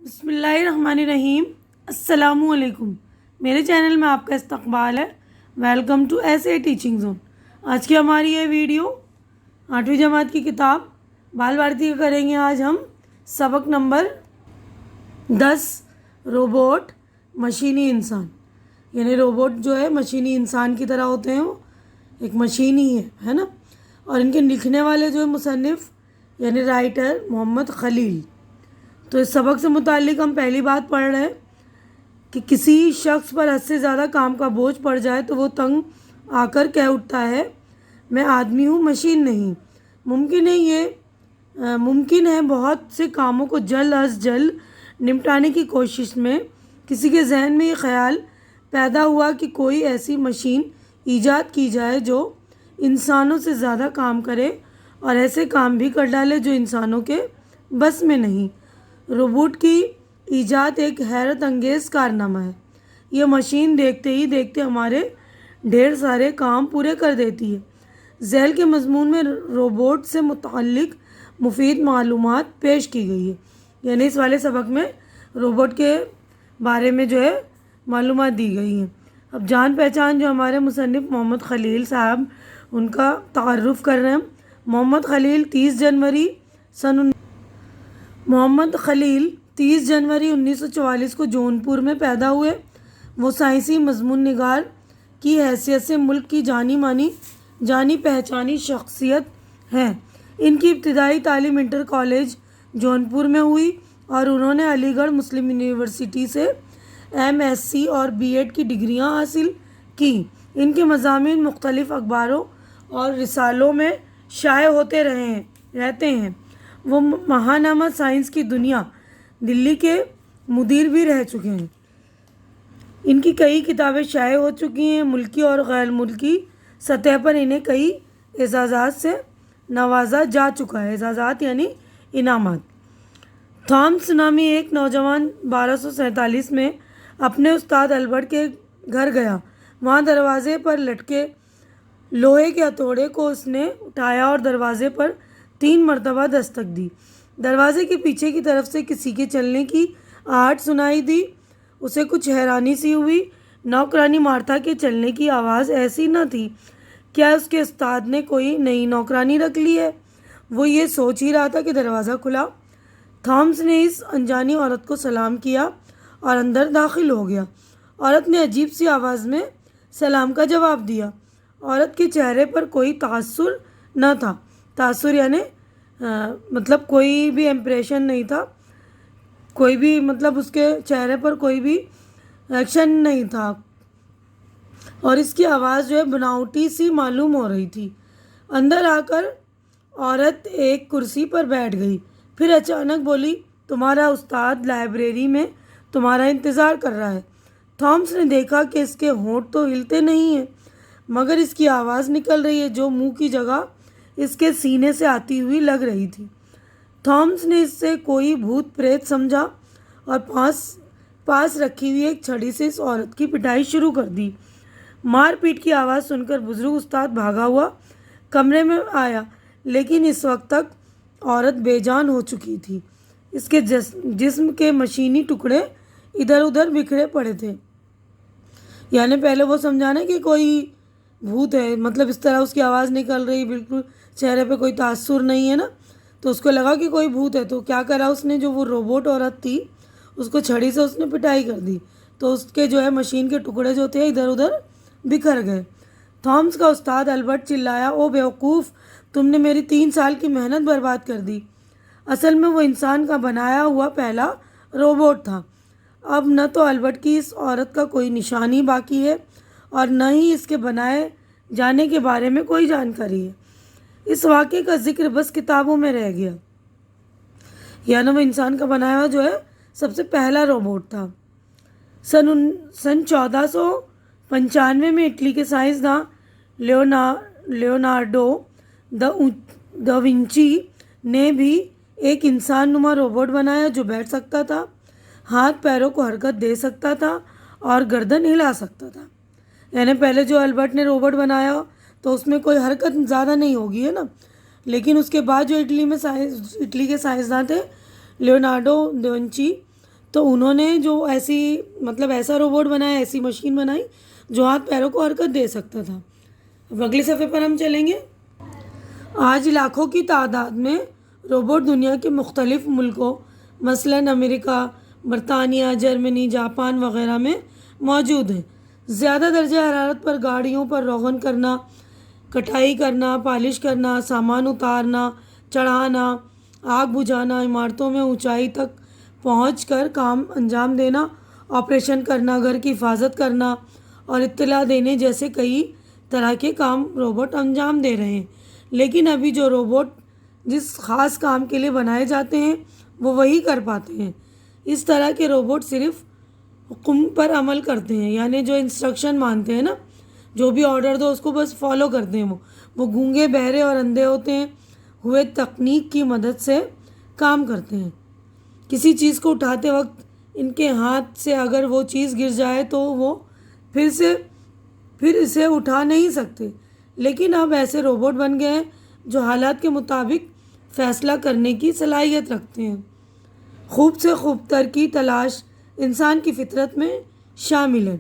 بسم اللہ الرحمن الرحیم۔ السلام علیکم، میرے چینل میں آپ کا استقبال ہے۔ ویلکم ٹو ایسے ٹیچنگ زون۔ آج کی ہماری یہ ویڈیو 8ویں جماعت کی کتاب بال بھارتی کا کریں گے۔ آج ہم سبق نمبر 10 روبوٹ مشینی انسان، یعنی روبوٹ جو ہے مشینی انسان کی طرح ہوتے ہیں، وہ ایک مشین ہی ہے نا۔ اور ان کے لکھنے والے جو ہے مصنف یعنی رائٹر محمد خلیل۔ تو اس سبق سے متعلق ہم پہلی بات پڑھ رہے ہیں کہ کسی شخص پر حد سے زیادہ کام کا بوجھ پڑ جائے تو وہ تنگ آ کر کہہ اٹھتا ہے، میں آدمی ہوں، مشین نہیں۔ ممکن ہے بہت سے کاموں کو جلد از جلد نمٹانے کی کوشش میں کسی کے ذہن میں یہ خیال پیدا ہوا کہ کوئی ایسی مشین ایجاد کی جائے جو انسانوں سے زیادہ کام کرے اور ایسے کام بھی کر ڈالے جو انسانوں کے بس میں نہیں۔ روبوٹ کی ایجاد ایک حیرت انگیز کارنامہ ہے۔ یہ مشین دیکھتے ہی دیکھتے ہمارے ڈھیر سارے کام پورے کر دیتی ہے۔ ذیل کے مضمون میں روبوٹ سے متعلق مفید معلومات پیش کی گئی ہے، یعنی اس والے سبق میں روبوٹ کے بارے میں جو ہے معلومات دی گئی ہیں۔ اب جان پہچان جو ہمارے مصنف محمد خلیل صاحب، ان کا تعارف کر رہے ہیں۔ محمد خلیل 30 جنوری 1944 کو جونپور میں پیدا ہوئے۔ وہ سائنسی مضمون نگار کی حیثیت سے ملک کی جانی پہچانی شخصیت ہیں۔ ان کی ابتدائی تعلیم انٹر کالج جونپور میں ہوئی اور انہوں نے علی گڑھ مسلم یونیورسٹی سے MSc اور B.Ed کی ڈگریاں حاصل کی۔ ان کے مضامین مختلف اخباروں اور رسالوں میں شائع ہوتے رہتے ہیں۔ وہ ماہنامہ سائنس کی دنیا دلی کے مدیر بھی رہ چکے ہیں۔ ان کی کئی کتابیں شائع ہو چکی ہیں۔ ملکی اور غیر ملکی سطح پر انہیں کئی اعزازات سے نوازا جا چکا ہے۔ اعزازات یعنی انعامات۔ تھامس نامی ایک نوجوان 1247 میں اپنے استاد البرٹ کے گھر گیا۔ وہاں دروازے پر لٹکے لوہے کے ہتھوڑے کو اس نے اٹھایا اور دروازے پر 3 مرتبہ دستک دی۔ دروازے کے پیچھے کی طرف سے کسی کے چلنے کی آہٹ سنائی دی۔ اسے کچھ حیرانی سی ہوئی۔ نوکرانی مارتھا کے چلنے کی آواز ایسی نہ تھی۔ کیا اس کے استاد نے کوئی نئی نوکرانی رکھ لی ہے؟ وہ یہ سوچ ہی رہا تھا کہ دروازہ کھلا۔ تھامس نے اس انجانی عورت کو سلام کیا اور اندر داخل ہو گیا۔ عورت نے عجیب سی آواز میں سلام کا جواب دیا۔ عورت کے چہرے پر کوئی تاثر نہ تھا۔ تاثر یعنی کوئی بھی امپریشن نہیں تھا، کوئی بھی اس کے چہرے پر کوئی بھی ایکشن نہیں تھا، اور اس کی آواز جو ہے بناوٹی سی معلوم ہو رہی تھی۔ اندر آ کر عورت ایک کرسی پر بیٹھ گئی، پھر اچانک بولی، تمہارا استاد لائبریری میں تمہارا انتظار کر رہا ہے۔ تھامس نے دیکھا کہ اس کے ہونٹ تو ہلتے نہیں ہیں، مگر اس کی آواز نکل رہی ہے جو منہ کی جگہ اس کے سینے سے آتی ہوئی لگ رہی تھی۔ تھامس نے اس سے کوئی بھوت پریت سمجھا اور پاس رکھی ہوئی ایک چھڑی سے اس عورت کی پٹائی شروع کر دی۔ مار پیٹ کی آواز سن کر بزرگ استاد بھاگا ہوا کمرے میں آیا، لیکن اس وقت تک عورت بے جان ہو چکی تھی۔ اس کے جسم کے مشینی ٹکڑے ادھر ادھر بکھرے پڑے تھے۔ یعنی پہلے وہ سمجھانا کہ کوئی بھوت ہے، اس طرح اس کی آواز نکل رہی، بالکل چہرے پہ کوئی تاثر نہیں ہے نا، تو اس کو لگا کہ کوئی بھوت ہے۔ تو کیا کرا اس نے، جو وہ روبوٹ عورت تھی اس کو چھڑی سے اس نے پٹائی کر دی، تو اس کے جو ہے مشین کے ٹکڑے جو تھے ادھر ادھر بکھر گئے۔ تھامس کا استاد البرٹ چلایا، او بیوقوف، تم نے میری 3 سال کی محنت برباد کر دی۔ اصل میں وہ انسان کا بنایا ہوا پہلا روبوٹ تھا۔ اب نہ تو البرٹ کی اس عورت کا کوئی نشانی باقی ہے اور نہ ہی اس کے بنائے جانے کے بارے میں کوئی جانکاری ہے۔ اس واقعے کا ذکر بس کتابوں میں رہ گیا۔ یعنی وہ انسان کا بنایا ہوا جو ہے سب سے پہلا روبوٹ تھا۔ سن 1495 میں اٹلی کے سائنسداں لیونارڈو دا ونچی نے بھی ایک انسان نما روبوٹ بنایا جو بیٹھ سکتا تھا، ہاتھ پیروں کو حرکت دے سکتا تھا اور گردن ہلا سکتا تھا۔ یعنی پہلے جو البرٹ نے روبوٹ بنایا تو اس میں کوئی حرکت زیادہ نہیں ہوگی، ہے نا، لیکن اس کے بعد جو اٹلی کے سائنسداں تھے لیونارڈو دا ونچی، تو انہوں نے جو ایسا روبوٹ بنایا، ایسی مشین بنائی جو ہاتھ پیروں کو حرکت دے سکتا تھا۔ اب اگلی صفحے پر ہم چلیں گے۔ آج لاکھوں کی تعداد میں روبوٹ دنیا کے مختلف ملکوں مثلاً امریکہ، برطانیہ، جرمنی، جاپان وغیرہ میں موجود ہیں۔ زیادہ درجہ حرارت پر گاڑیوں پر روغن کرنا، کٹائی کرنا، پالش کرنا، سامان اتارنا چڑھانا، آگ بجھانا، عمارتوں میں اونچائی تک پہنچ کر کام انجام دینا، آپریشن کرنا، گھر کی حفاظت کرنا اور اطلاع دینے جیسے کئی طرح کے کام روبوٹ انجام دے رہے ہیں۔ لیکن ابھی جو روبوٹ جس خاص کام کے لیے بنائے جاتے ہیں وہ وہی کر پاتے ہیں۔ اس طرح کے روبوٹ صرف حکم پر عمل کرتے ہیں، یعنی جو انسٹرکشن مانتے ہیں نا، جو بھی آرڈر دو اس کو بس فالو کرتے ہیں۔ وہ گونگے، بہرے اور اندھے ہوئے تکنیک کی مدد سے کام کرتے ہیں۔ کسی چیز کو اٹھاتے وقت ان کے ہاتھ سے اگر وہ چیز گر جائے تو وہ پھر اسے اٹھا نہیں سکتے، لیکن اب ایسے روبوٹ بن گئے ہیں جو حالات کے مطابق فیصلہ کرنے کی صلاحیت رکھتے ہیں۔ خوب سے خوب تر کی تلاش انسان کی فطرت میں شامل ہے،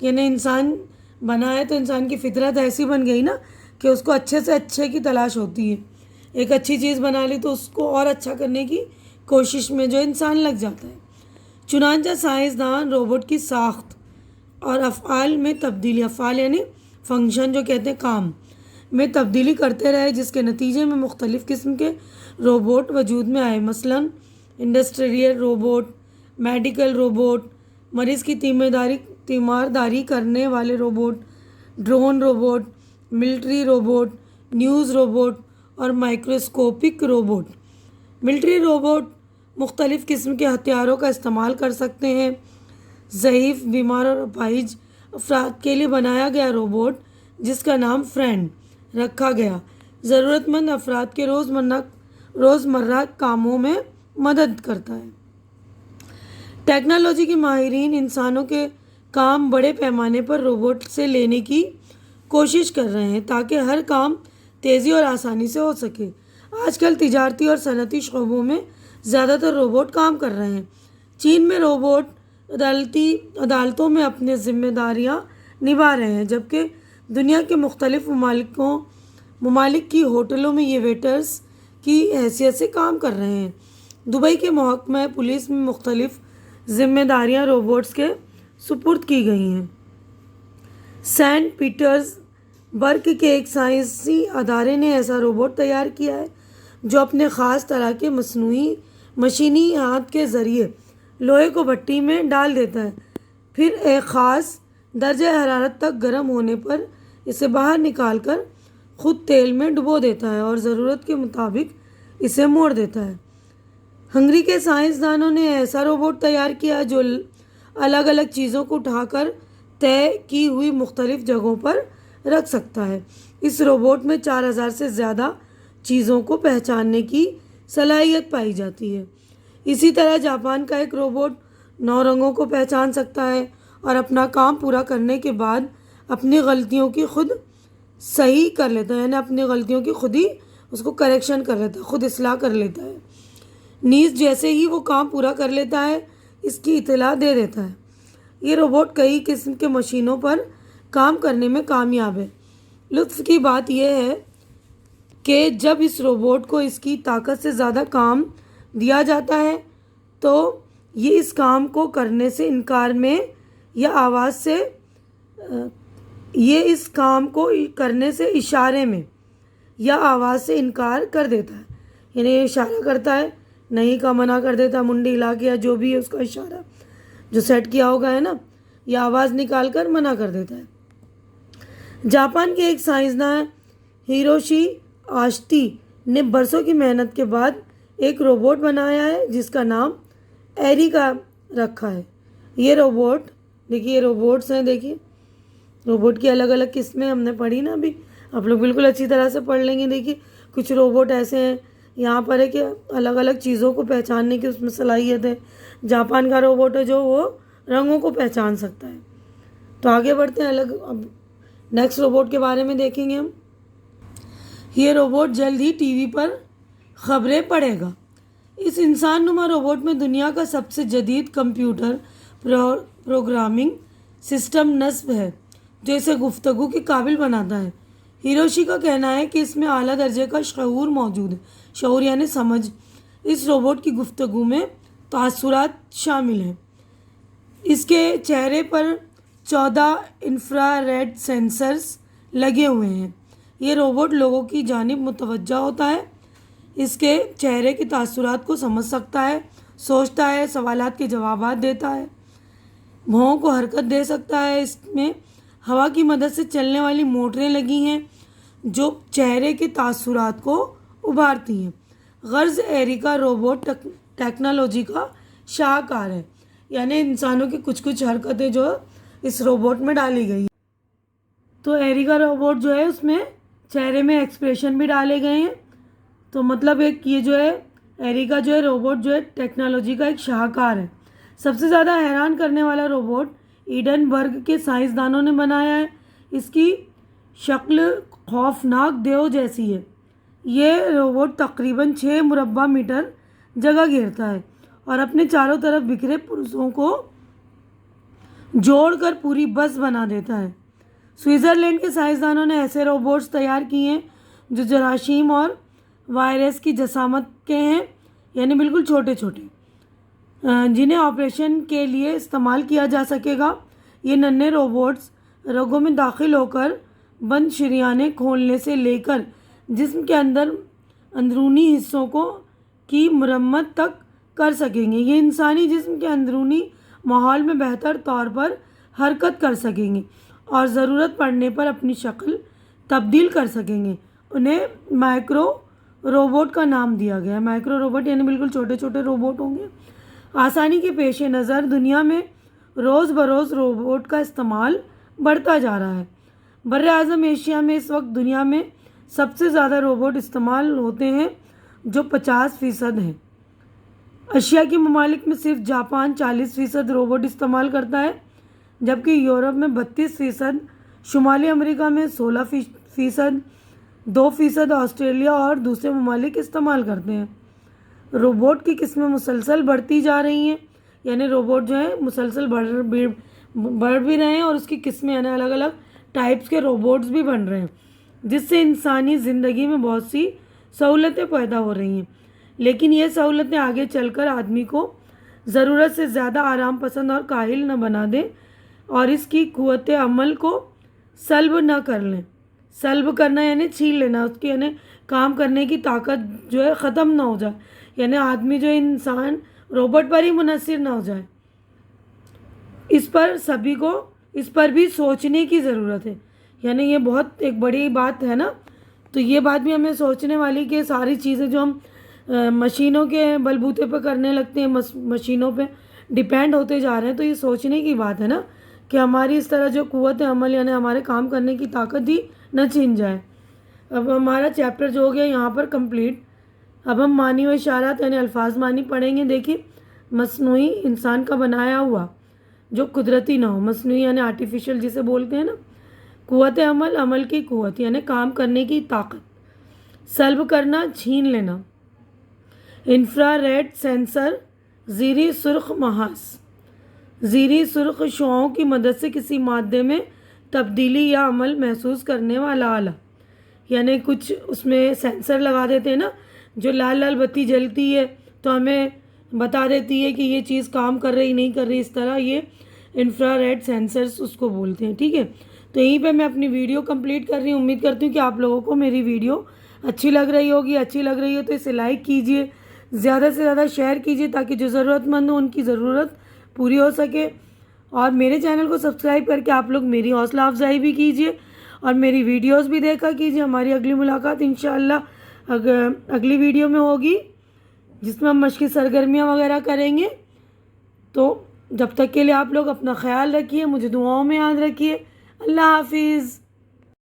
یعنی انسان بنا ہے تو انسان کی فطرت ایسی بن گئی نا کہ اس کو اچھے سے اچھے کی تلاش ہوتی ہے۔ ایک اچھی چیز بنا لی تو اس کو اور اچھا کرنے کی کوشش میں جو انسان لگ جاتا ہے۔ چنانچہ سائنسدان روبوٹ کی ساخت اور افعال میں تبدیلی، افعال یعنی فنکشن جو کہتے ہیں کام میں تبدیلی کرتے رہے، جس کے نتیجے میں مختلف قسم کے روبوٹ وجود میں آئے، مثلاً انڈسٹریل روبوٹ، میڈیکل روبوٹ، مریض کی تیمارداری کرنے والے robot, drone robot, military robot, news robot اور مائکروسکوپک روبوٹ۔ ملٹری روبوٹ مختلف قسم کے ہتھیاروں کا استعمال کر سکتے ہیں۔ ضعیف، بیمار اور اپاہج افراد کے لیے بنایا گیا روبوٹ جس کا نام فرینڈ رکھا گیا، ضرورت مند افراد کے روزمرہ کاموں میں مدد کرتا ہے۔ ٹیکنالوجی کے ماہرین انسانوں کے کام بڑے پیمانے پر روبوٹ سے لینے کی کوشش کر رہے ہیں تاکہ ہر کام تیزی اور آسانی سے ہو سکے۔ آج کل تجارتی اور صنعتی شعبوں میں زیادہ تر روبوٹ کام کر رہے ہیں۔ چین میں روبوٹ عدالتوں میں اپنی ذمہ داریاں نبھا رہے ہیں، جبکہ دنیا کے مختلف ممالک کی ہوٹلوں میں یہ ویٹرز کی حیثیت سے کام کر رہے ہیں۔ دبئی کے محکمہ پولیس میں مختلف ذمہ داریاں روبوٹس کے سپرد کی گئی ہیں۔ سینٹ پیٹرز برگ کے ایک سائنسی ادارے نے ایسا روبوٹ تیار کیا ہے جو اپنے خاص طرح کے مشینی ہاتھ کے ذریعے لوہے کو بھٹی میں ڈال دیتا ہے، پھر ایک خاص درجہ حرارت تک گرم ہونے پر اسے باہر نکال کر خود تیل میں ڈبو دیتا ہے اور ضرورت کے مطابق اسے موڑ دیتا ہے۔ ہنگری کے سائنسدانوں نے ایسا روبوٹ تیار کیا جو الگ الگ چیزوں کو اٹھا کر طے کی ہوئی مختلف جگہوں پر رکھ سکتا ہے۔ اس روبوٹ میں 4000 سے زیادہ چیزوں کو پہچاننے کی صلاحیت پائی جاتی ہے۔ اسی طرح جاپان کا ایک روبوٹ 9 رنگوں کو پہچان سکتا ہے اور اپنا کام پورا کرنے کے بعد اپنی غلطیوں کی خود صحیح کر لیتا ہے، یعنی اپنی غلطیوں کی خود ہی اس کو کریکشن کر لیتا ہے، خود اصلاح کر لیتا ہے۔ نیز جیسے ہی وہ کام پورا کر لیتا ہے اس کی اطلاع دے دیتا ہے۔ یہ روبوٹ کئی قسم کے مشینوں پر کام کرنے میں کامیاب ہے۔ لطف کی بات یہ ہے کہ جب اس روبوٹ کو اس کی طاقت سے زیادہ کام دیا جاتا ہے تو یہ اس کام کو کرنے سے انکار میں یا آواز سے اس کام کو کرنے سے اشارے میں یا آواز سے انکار کر دیتا ہے، یعنی یہ اشارہ کرتا ہے، نہیں کا منع کر دیتا ہے، منڈی ہلا کے یا جو بھی ہے اس کا اشارہ جو سیٹ کیا ہوگا ہے نا، یا آواز نکال کر منع کر دیتا ہے۔ جاپان کے ایک سائنسدان ہیروشی آشٹی نے برسوں کی محنت کے بعد ایک روبوٹ بنایا ہے جس کا نام ایری کا رکھا ہے۔ یہ روبوٹ دیکھیے، یہ روبوٹس ہیں، دیکھیے روبوٹ کی الگ الگ قسمیں ہم نے پڑھی نا، ابھی آپ لوگ بالکل اچھی طرح سے پڑھ لیں گے۔ دیکھیے کچھ روبوٹ ایسے ہیں یہاں پر ہے کہ الگ الگ چیزوں کو پہچاننے کی اس میں صلاحیت ہے۔ جاپان کا روبوٹ ہے جو وہ رنگوں کو پہچان سکتا ہے۔ تو آگے بڑھتے ہیں، اب نیکسٹ روبوٹ کے بارے میں دیکھیں گے ہم۔ یہ روبوٹ جلد ہی ٹی وی پر خبریں پڑھے گا۔ اس انسان نما روبوٹ میں دنیا کا سب سے جدید کمپیوٹر پروگرامنگ سسٹم نصب ہے جو اسے گفتگو کے قابل بناتا ہے۔ ہیروشی کا کہنا ہے کہ اس میں اعلیٰ درجے کا شعور موجود ہے، شعور یعنی سمجھ۔ اس روبوٹ کی گفتگو میں تاثرات شامل ہیں۔ اس کے چہرے پر 14 انفراریڈ سینسرز لگے ہوئے ہیں۔ یہ روبوٹ لوگوں کی جانب متوجہ ہوتا ہے، اس کے چہرے کے تاثرات کو سمجھ سکتا ہے، سوچتا ہے، سوالات کے جوابات دیتا ہے، بھونوں کو حرکت دے سکتا ہے۔ اس میں ہوا کی مدد سے چلنے والی موٹریں لگی ہیں جو چہرے کے تاثرات کو ابھارتی ہیں۔ غرض ایریکا روبوٹ ٹیکنالوجی کا شاہکار ہے، یعنی انسانوں کی کچھ حرکتیں جو اس روبوٹ میں ڈالی گئی ہیں۔ تو ایریکا روبوٹ جو ہے اس میں چہرے میں ایکسپریشن بھی ڈالے گئے ہیں۔ تو مطلب ایک یہ جو ہے ایریکا جو ہے روبوٹ جو ہے ٹیکنالوجی کا ایک شاہکار ہے۔ سب سے زیادہ حیران کرنے والا روبوٹ ایڈن برگ کے سائنسدانوں نے بنایا ہے۔ اس کی شکل خوفناک دیو جیسی ہے۔ یہ روبوٹ تقریباً 6 مربع میٹر جگہ گھیرتا ہے اور اپنے چاروں طرف بکھرے پرزوں کو جوڑ کر پوری بس بنا دیتا ہے۔ سوئٹزرلینڈ کے سائنسدانوں نے ایسے روبوٹس تیار کیے ہیں جو جراثیم اور وائرس کی جسامت کے ہیں، یعنی بالکل چھوٹے چھوٹے، جنہیں آپریشن کے لیے استعمال کیا جا سکے گا۔ یہ ننھے روبوٹس رگوں میں داخل ہو کر بند شریانیں کھولنے سے لے کر جسم کے اندرونی حصوں کی مرمت تک کر سکیں گے۔ یہ انسانی جسم کے اندرونی ماحول میں بہتر طور پر حرکت کر سکیں گے اور ضرورت پڑنے پر اپنی شکل تبدیل کر سکیں گے۔ انہیں مائکرو روبوٹ کا نام دیا گیا ہے۔ مائکرو روبوٹ یعنی بالکل چھوٹے چھوٹے روبوٹ ہوں گے۔ آسانی کے پیش نظر دنیا میں روز بروز روبوٹ کا استعمال بڑھتا جا رہا ہے۔ بر اعظم ایشیا میں اس وقت دنیا میں سب سے زیادہ روبوٹ استعمال ہوتے ہیں جو 50% ہیں۔ ایشیا کے ممالک میں صرف جاپان 40% روبوٹ استعمال کرتا ہے، جبکہ یورپ میں 32%، شمالی امریکہ میں 16%، 2% آسٹریلیا اور دوسرے ممالک استعمال کرتے ہیں۔ روبوٹ کی قسمیں مسلسل بڑھتی جا رہی ہیں، یعنی روبوٹ جو ہے مسلسل بڑھ بھی رہے ہیں اور اس کی قسمیں یعنی الگ الگ ٹائپس کے روبوٹس بھی بن رہے ہیں، جس سے انسانی زندگی میں بہت سی سہولتیں پیدا ہو رہی ہیں۔ لیکن یہ سہولتیں آگے چل کر آدمی کو ضرورت سے زیادہ آرام پسند اور کاہل نہ بنا دیں اور اس کی قوت عمل کو سلب نہ کر لیں۔ سلب کرنا یعنی چھین لینا، اس کی یعنی کام کرنے کی طاقت جو ہے ختم نہ ہو جائے، یعنی آدمی جو انسان روبوٹ پر ہی منحصر نہ ہو جائے۔ اس پر بھی سوچنے کی ضرورت ہے، یعنی یہ بہت ایک بڑی بات ہے نا۔ تو یہ بات بھی ہمیں سوچنے والی کہ ساری چیزیں جو ہم مشینوں کے بلبوتے پہ کرنے لگتے ہیں، مشینوں پہ ڈیپینڈ ہوتے جا رہے ہیں، تو یہ سوچنے کی بات ہے نا کہ ہماری اس طرح جو قوت عمل یعنی ہمارے کام کرنے کی طاقت ہی نہ چھن جائے۔ اب ہمارا چیپٹر جو ہو گیا یہاں پر کمپلیٹ۔ اب ہم معنی و اشارات یعنی الفاظ معنی پڑھیں گے۔ دیکھیے، مصنوعی انسان کا بنایا ہوا جو قدرتی نہ ہو، مصنوعی یعنی آرٹیفیشل جسے بولتے ہیں نا۔ قوت عمل، عمل کی قوت یعنی کام کرنے کی طاقت۔ سلب کرنا، چھین لینا۔ انفراریڈ سینسر، زیریں سرخ محاذ، زیریں سرخ شعاعوں کی مدد سے کسی مادے میں تبدیلی یا عمل محسوس کرنے والا آلہ، یعنی کچھ اس میں سینسر لگا دیتے ہیں نا، جو لال لال بتی جلتی ہے تو ہمیں بتا دیتی ہے کہ یہ چیز کام کر رہی نہیں کر رہی، اس طرح یہ انفراریڈ سینسرز اس کو بولتے ہیں۔ ٹھیک ہے، تو یہیں پہ میں اپنی ویڈیو کمپلیٹ کر رہی ہوں۔ امید کرتی ہوں کہ آپ لوگوں کو میری ویڈیو اچھی لگ رہی ہوگی۔ اچھی لگ رہی ہو تو اسے لائک کیجیے، زیادہ سے زیادہ شیئر کیجیے تاکہ جو ضرورت مند ہو ان کی ضرورت پوری ہو سکے، اور میرے چینل کو سبسکرائب کر کے آپ لوگ میری حوصلہ افزائی بھی کیجیے اور میری ویڈیوز بھی دیکھا کیجیے۔ ہماری اگلی ملاقات انشاءاللہ اگلی ویڈیو میں ہوگی، جس میں ہم مشقی سرگرمیاں وغیرہ کریں گے۔ تو جب تک کے لیے آپ لوگ اپنا خیال رکھیے، مجھے دعاؤں میں یاد رکھیے۔ اللہ حافظ۔